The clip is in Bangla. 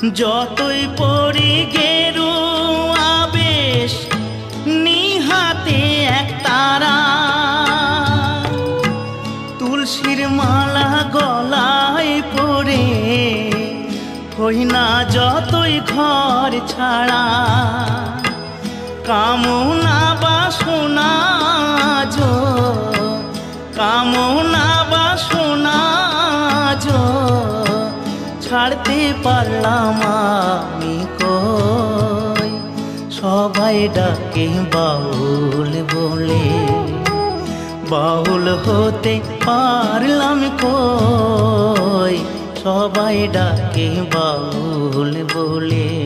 যতই পড়ি গেরুয়া বেশ নিহাতে এক তারা, তুলসীর মালা গলায় পরে হই না যতই ঘর ছাড়া। কামনা বাসনা যো, কামনা বাসনা যো ছাড়তে পারলাম আমি কই। সবাই ডাকে বাউল বলে, বাউল হতে পারলাম কই। সবাই ডাকে বাউল বলে।